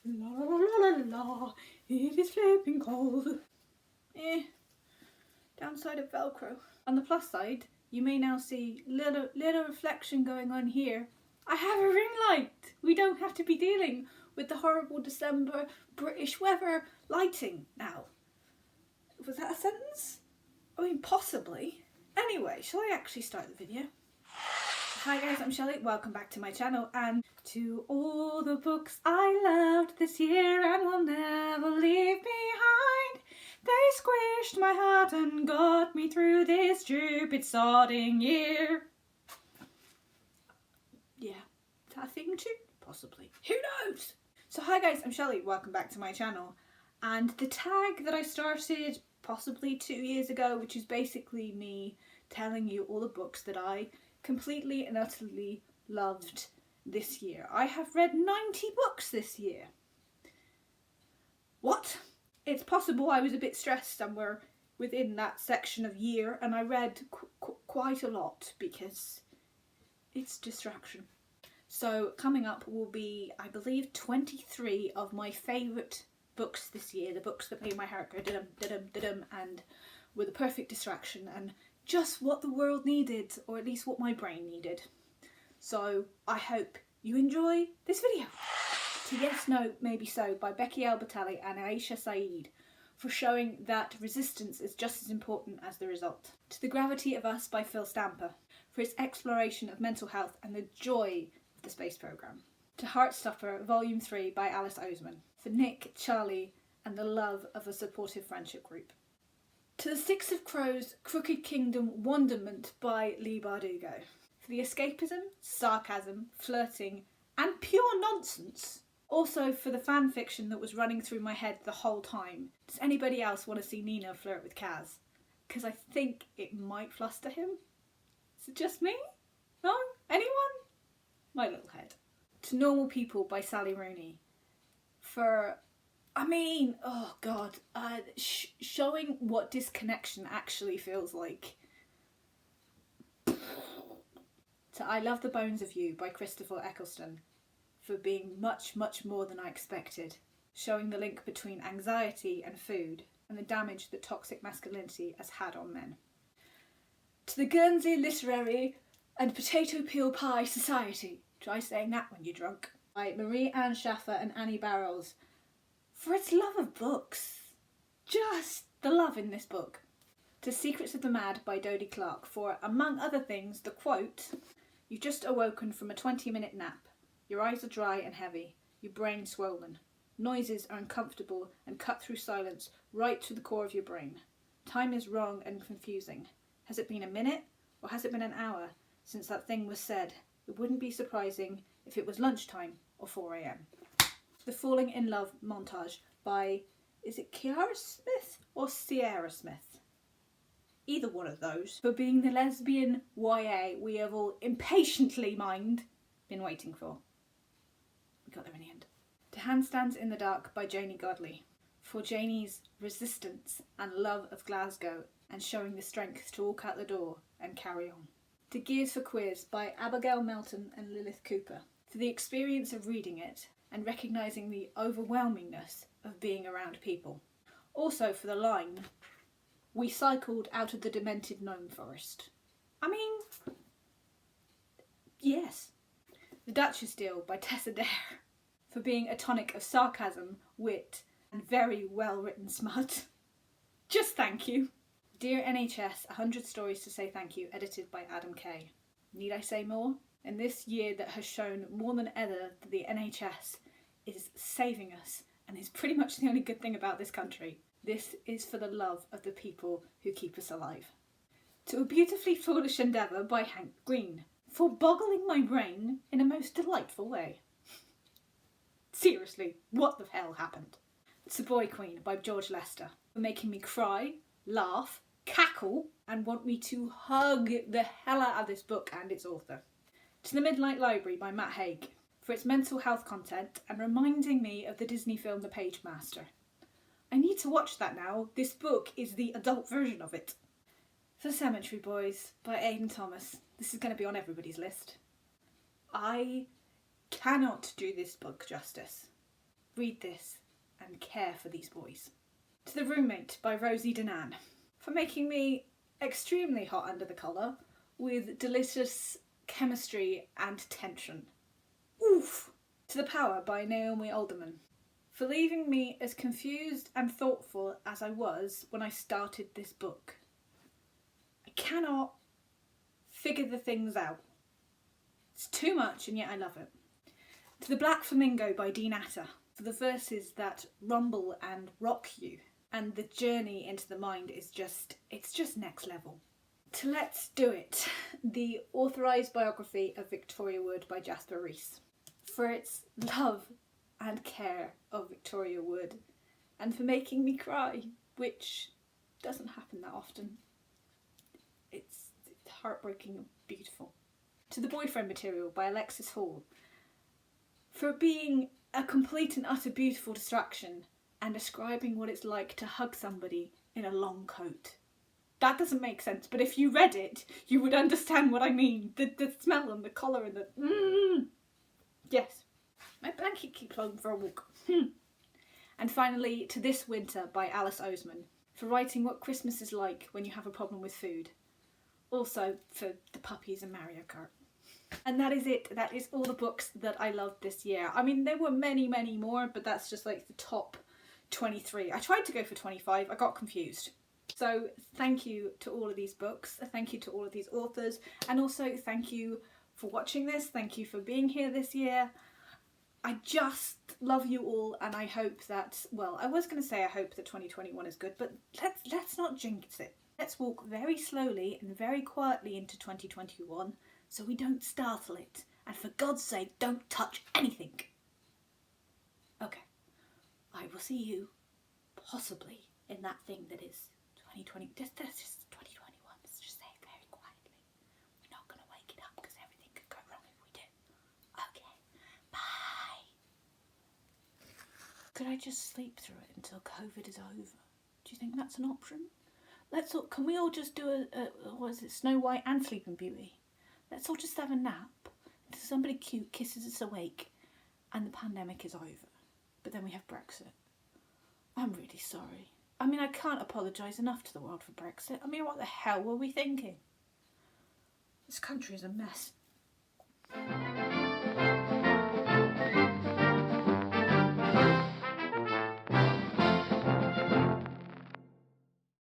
La la la la la, it is flipping cold. Downside of Velcro. On the plus side, you may now see little reflection going on here. I have a ring light! We don't have to be dealing with the horrible December British weather lighting now. Was that a sentence? I mean, possibly. Anyway, shall I actually start the video? Hi guys, I'm Shelley, welcome back to my channel and to all the books I loved this year and will never leave behind. They squished my heart and got me through this stupid sodding year. Yeah, is that a theme tune? Possibly. Who knows? So hi guys, I'm Shelley, welcome back to my channel. And the tag that I started possibly 2 years ago, which is basically me telling you all the books that I completely and utterly loved this year. I have read 90 books this year. What? It's possible I was a bit stressed somewhere within that section of year and I read quite a lot because it's distraction. So coming up will be, I believe, 23 of my favourite books this year, the books that made my heart go da-dum, da-dum, da-dum, and were the perfect distraction and just what the world needed, or at least what my brain needed. So I hope you enjoy this video. To Yes, No, Maybe So by Becky, Albertalo and Aisha Saeed for showing that resistance is just as important as the result. To The Gravity of Us by Phil Stamper for its exploration of mental health and the joy of the space programme. To Heartstopper Volume 3 by Alice Oseman for Nick, Charlie and the love of a supportive friendship group. To The Six of Crows Crooked Kingdom Wonderment by Leigh Bardugo for the escapism, sarcasm, flirting and pure nonsense. Also for the fan fiction that was running through my head the whole time. Does anybody else want to see Nina flirt with Kaz? Because I think it might fluster him. Is it just me? No? Anyone? My little head. To Normal People by Sally Rooney for, I mean, oh god, showing what disconnection actually feels like. To I Love the Bones of You by Christopher Eccleston for being much, much more than I expected, showing the link between anxiety and food and the damage that toxic masculinity has had on men. To the Guernsey Literary and Potato Peel Pie Society, try saying that when you're drunk, by Marie Anne Shaffer and Annie Barrows for its love of books. Just the love in this book. To Secrets of the Mad by Dodie Clark for, among other things, the quote, "You've just awoken from a 20-minute nap. Your eyes are dry and heavy, your brain swollen. Noises are uncomfortable and cut through silence right to the core of your brain. Time is wrong and confusing. Has it been a minute or has it been an hour since that thing was said? It wouldn't be surprising if it was lunchtime or 4 a.m. The Falling in Love Montage by, is it Ciara Smith or Ciara Smith? Either one of those. For being the lesbian YA we have all impatiently been waiting for. We got there in the end. To Handstands in the Dark by Janey Godley for Janey's resistance and love of Glasgow and showing the strength to walk out the door and carry on. To Gears for Queers by Abigil, Melton and Lilith Cooper for the experience of reading it and recognising the overwhelmingness of being around people. Also for the line, "We cycled out of the demented gnome forest." I mean, yes. The Duchess Deal by Tessa for being a tonic of sarcasm, wit and very well written smut. Just thank you. Dear NHS, 100 Stories to Say Thank You, edited by Adam Kay. Need I say more? In this year that has shown more than ever that the NHS is saving us and is pretty much the only good thing about this country. This is for the love of the people who keep us alive. To A Beautifully Foolish Endeavour by Hank Green for boggling my brain in a most delightful way. Seriously, what the hell happened? To Boy Queen by George Lester for making me cry, laugh, cackle and want me to hug the hell out of this book and its author. To The Midnight Library by Matt Haig for its mental health content and reminding me of the Disney film The Page Master. I need to watch that now. This book is the adult version of it. For Cemetry Boys by Aiden Thomas. This is going to be on everybody's list. I cannot do this book justice. read this and care for these boys. To the Roommate by Rosie Denan, for making me extremely hot under the collar with delicious chemistry and tension. Oof! To the Power by Naomi Alderman, for leaving me as confused and thoughtful as I was when I started this book. I cannot figure the things out. It's too much and yet I love it. To the Black Flamingo by Dean Atta, for the verses that rumble and rock you, and the journey into the mind is it's just next level. To Let's Do It, the authorised biography of Victoria Wood by Jasper Rees, for its love and care of Victoria Wood, and for making me cry, which doesn't happen that often. It's heartbreaking and beautiful. To the Boyfriend Material by Alexis Hall, for being a complete and utter beautiful distraction and describing what it's like to hug somebody in a long coat. That doesn't make sense, but if you read it, you would understand what I mean. The smell and the collar and the... Yes. My blanket keeps going for a walk. And finally, To This Winter by Alice Oseman, for writing what Christmas is like when you have a problem with food. Also for the puppies and Mario Kart. And that is it. That is all the books that I loved this year. I mean, there were many, many more, but that's just like the top 23. I tried to go for 25. I got confused. So thank you to all of these books. Thank you to all of these authors. And also thank you for watching this. Thank you for being here this year. I just love you all, and I hope that, well, I was going to say I hope that 2021 is good, but let's not jinx it. Let's walk very slowly and very quietly into 2021 so we don't startle it. And for God's sake, don't touch anything. Okay. I will see you, possibly, in that thing that is 2020. That's just 2021. Let's just say it very quietly. We're not going to wake it up because everything could go wrong if we do. Okay. Bye. Could I just sleep through it until COVID is over? Do you think that's an option? Can we all just do what is it, Snow White and Sleeping Beauty? Let's all just have a nap until somebody cute kisses us awake and the pandemic is over. But then we have Brexit. I'm really sorry. I mean, I can't apologise enough to the world for Brexit. I mean, what the hell were we thinking? This country is a mess.